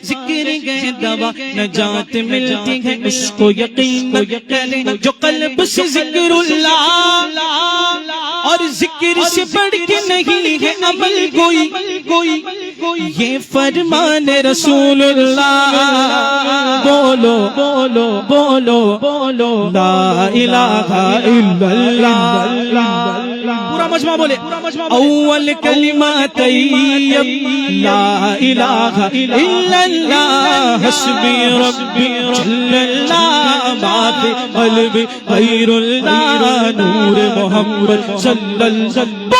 ذکر گئے دوا نجات ملتی ہے، اس کو یقین کریں جو قلب سے ذکر اللہ، اور ذکر سے بڑھ کے نہیں ہے عمل کوئی، یہ فرمان رسول اللہ۔ بولو بولو بولو بولو لا الہ الا اللہ، پورا مجمع بولے اول کلمہ طیب لا الہ الا اللہ، حسبی ربی جل اللہ، ما فی قلبی غیر اللہ، نور محمد صلی اللہ علیہ وسلم۔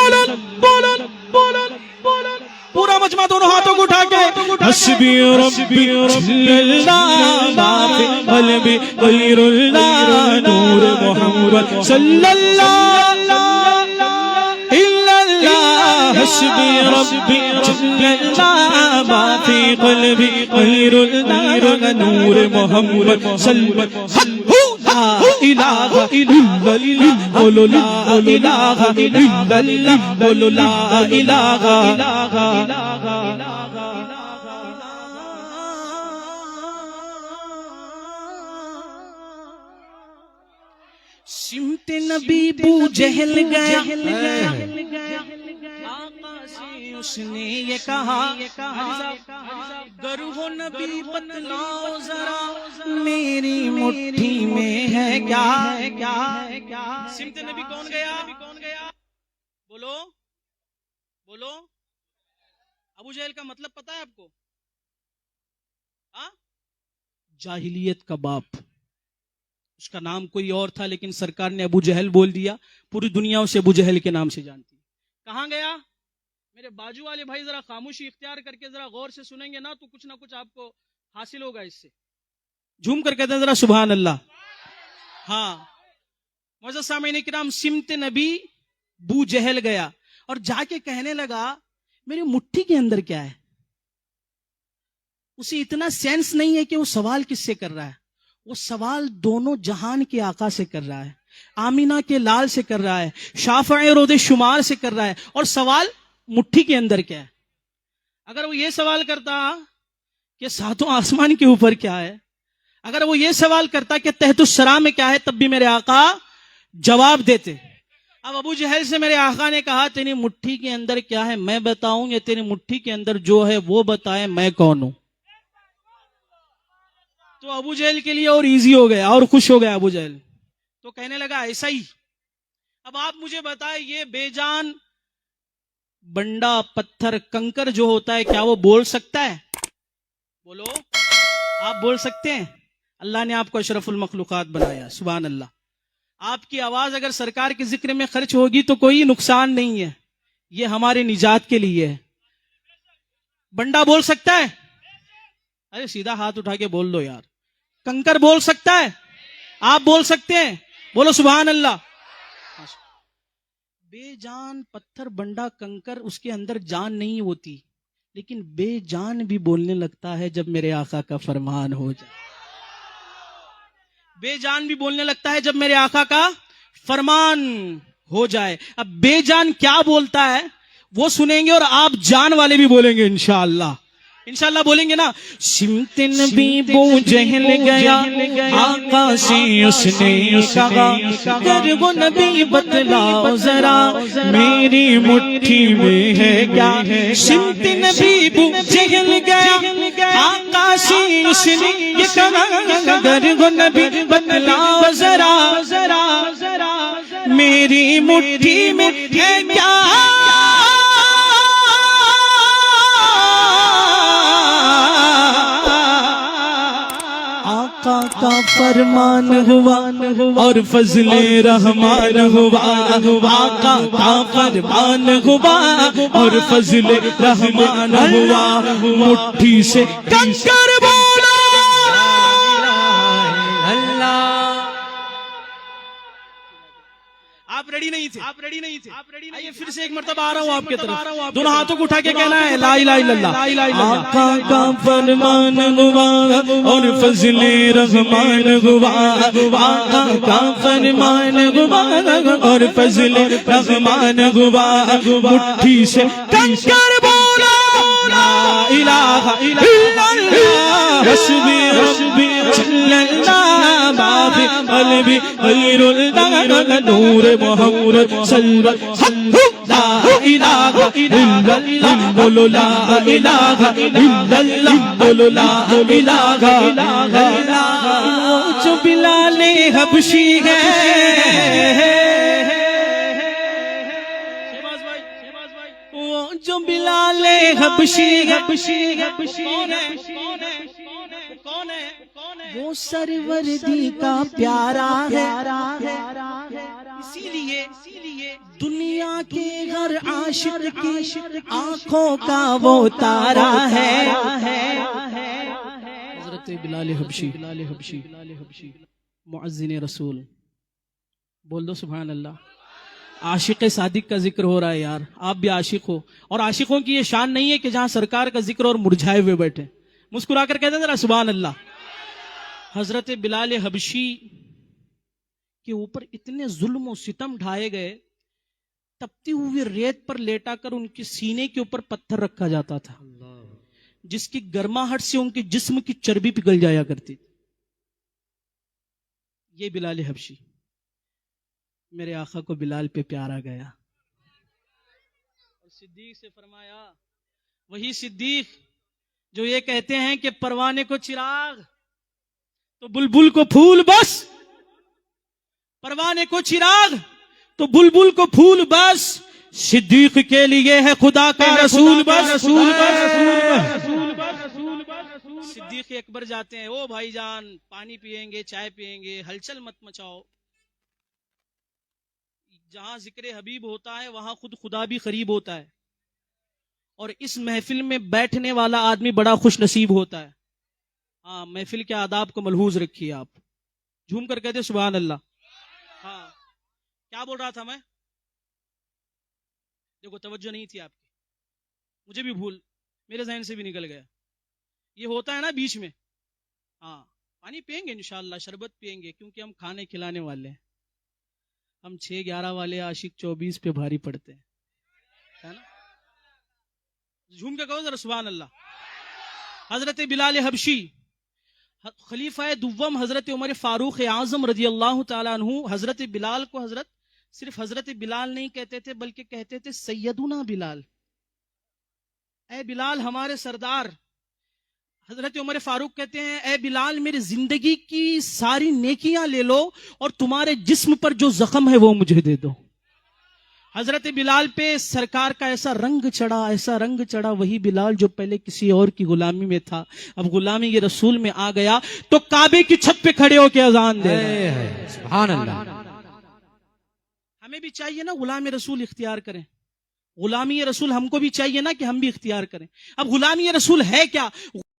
پورا مجمع دونوں ہاتھوں کو اٹھا کے حسبی ربی جل اللہ، ما فی قلبی غیر اللہ، نور محمد صلی اللہ حسبی ربی جل اللہ، ما فی قلبی غیر اللہ، نور محمد صلی اللہ علیہ وسلم۔ بولو لا الہ الا اللہ، بولو لا الہ الا اللہ۔ سمت نبی بو جہل گیا، اس نے یہ کہا گر ہو نبی بتلاؤ ذرا میری مٹھی میں ہے کیا۔ سمت نبی کون گیا؟ بولو بولو، ابو جہل کا مطلب پتا ہے آپ کو؟ جاہلیت کا باپ، اس کا نام کوئی اور تھا لیکن سرکار نے ابو جہل بول دیا، پوری دنیا اسے ابو جہل کے نام سے جانتی۔ کہاں گیا؟ میرے بازو والے بھائی ذرا خاموشی اختیار کر کے ذرا غور سے سنیں گے نا تو کچھ نہ کچھ آپ کو حاصل ہوگا اس سے۔ جھوم کر کہتے ہیں ذرا سبحان اللہ۔ ہاں معزز سامعین کرام، سمت نبی بو جہل گیا اور جا کے کہنے لگا میری مٹھی کے اندر کیا ہے۔ اسے اتنا سینس نہیں ہے کہ وہ سوال کس سے کر رہا ہے، وہ سوال دونوں جہان کے آقا سے کر رہا ہے، آمینہ کے لال سے کر رہا ہے، شافع رود شمار سے کر رہا ہے، اور سوال مٹھی کے اندر کیا ہے۔ اگر وہ یہ سوال کرتا کہ ساتوں آسمان کے اوپر کیا ہے، اگر وہ یہ سوال کرتا کہ تحت الثری میں کیا ہے، تب بھی میرے آقا جواب دیتے۔ اب ابو جہل سے میرے آقا نے کہا تیری مٹھی کے اندر کیا ہے میں بتاؤں یا تیری مٹھی کے اندر جو ہے وہ بتائے میں کون ہوں؟ تو ابو جہل کے لیے اور ایزی ہو گیا اور خوش ہو گیا ابو جہل، تو کہنے لگا ایسا ہی، اب آپ مجھے بتائیں یہ بے جان بنڈا پتھر کنکر جو ہوتا ہے کیا وہ بول سکتا ہے؟ بولو، آپ بول سکتے ہیں؟ اللہ نے آپ کو اشرف المخلوقات بنایا، سبحان اللہ۔ آپ کی آواز اگر سرکار کے ذکر میں خرچ ہوگی تو کوئی نقصان نہیں ہے، یہ ہمارے نجات کے لیے ہے۔ بنڈا بول سکتا ہے؟ ارے سیدھا ہاتھ اٹھا کے بول دو یار۔ کنکر بول سکتا ہے؟ آپ بول سکتے ہیں؟ بولو سبحان اللہ۔ بے جان پتھر بنڈا کنکر اس کے اندر جان نہیں ہوتی، لیکن بے جان بھی بولنے لگتا ہے جب میرے آقا کا فرمان ہو جائے۔ بے جان بھی بولنے لگتا ہے جب میرے آقا کا فرمان ہو جائے۔ اب بے جان کیا بولتا ہے وہ سنیں گے، اور آپ جان والے بھی بولیں گے انشاءاللہ۔ انشاءاللہ بولیں گے نا۔ سمت نبی بو جہل گیا، آقا سے اس نے کہا گر وہ نبی بتلاؤ ذرا میری مٹھی میں ہے کیا۔ سمت نبی بو جہل گیا، آقا سے اس نے کہا گر وہ نبی بتلاؤ ذرا میری مٹھی میں ہے کیا۔ آقا کا فرمان ہوا اور فضل رحمان ہوا، آقا کا فرمان ہوا اور فضل رحمان ہوا، مٹھی سے کنکر بولا آپ ریڈی نہیں تھے، آئیے پھر سے ایک مرتبہ آ رہا ہوں آپ کے طرف، دونوں ہاتھوں کو اٹھا کے کہنا ہے لا الہ الا اللہ۔ آقا کا فرمان ہوا اور فضل رحمان ہوا، آقا کا فرمان ہوا اور فضل رحمان ہوا، مٹھی سے کنکر بولا لا الہ الا اللہ حسبی ربی جل اللہ ما فی قلبی غیر اللہ نور محمد صلی اللہ الہ الا اللہ بولو لا الہ الا اللہ بولو لا الہ الا اللہ جو بلال حبشی ہے وہ جو بلال حبشی کون ہے وہ سروردی کا پیارا ہے اسی لیے دنیا کے ہر عاشق کی آنکھوں کا وہ تارا ہے حضرت بلال حبشی معزن رسول بول دو سبحان اللہ عاشق صادق کا ذکر ہو رہا ہے یار آپ بھی عاشق ہو اور عاشقوں کی یہ شان نہیں ہے کہ جہاں سرکار کا ذکر اور مرجھائے ہوئے بیٹھے مسکرا کر کہتے ہیں ذرا سبحان اللہ حضرت بلال حبشی کے اوپر اتنے ظلم و ستم ڈھائے گئے تپتی ہوئی ریت پر لیٹا کر ان کے سینے کے اوپر پتھر رکھا جاتا تھا جس کی گرماہٹ سے ان کے جسم کی چربی پگھل جایا کرتی تھی یہ بلال حبشی میرے آقا کو بلال پہ پیار آ گیا اور صدیق سے فرمایا وہی صدیق جو یہ کہتے ہیں کہ پروانے کو چراغ تو بلبل کو پھول بس پروانے کو چراغ تو بلبل کو پھول بس صدیق کے لیے ہے خدا کا رسول بس صدیق اکبر جاتے ہیں او بھائی جان پانی پیئیں گے چائے پیئیں گے ہلچل مت مچاؤ جہاں ذکر حبیب ہوتا ہے وہاں خود خدا بھی قریب ہوتا ہے اور اس محفل میں بیٹھنے والا آدمی بڑا خوش نصیب ہوتا ہے ہاں محفل کے آداب کو ملحوظ رکھیے آپ جھوم کر کہتے سبحان اللہ ہاں کیا بول رہا تھا میں دیکھو توجہ نہیں تھی آپ کی مجھے بھی بھول میرے ذہن سے بھی نکل گیا یہ ہوتا ہے نا بیچ میں ہاں پانی پیئیں گے انشاءاللہ شربت پیئیں گے کیونکہ ہم کھانے کھلانے والے ہیں ہم 6-11 والے عاشق 24 پہ بھاری پڑتے ہیں نا جھوم کے کہو ذرا سبحان اللہ حضرت بلال حبشی خلیفہ دوم حضرت عمر فاروق اعظم رضی اللہ تعالیٰ عنہ حضرت بلال کو صرف حضرت بلال نہیں کہتے تھے بلکہ کہتے تھے سیدنا بلال اے بلال ہمارے سردار حضرت عمر فاروق کہتے ہیں اے بلال میری زندگی کی ساری نیکیاں لے لو اور تمہارے جسم پر جو زخم ہے وہ مجھے دے دو حضرت بلال پہ سرکار کا ایسا رنگ چڑھا وہی بلال جو پہلے کسی اور کی غلامی میں تھا اب غلامی یہ رسول میں آ گیا تو کعبے کی چھت پہ کھڑے ہو کے اذان دے سبحان اللہ ہمیں بھی چاہیے نا غلام رسول اختیار کریں غلامی رسول ہم کو بھی چاہیے نا کہ ہم بھی اختیار کریں اب غلامی رسول ہے کیا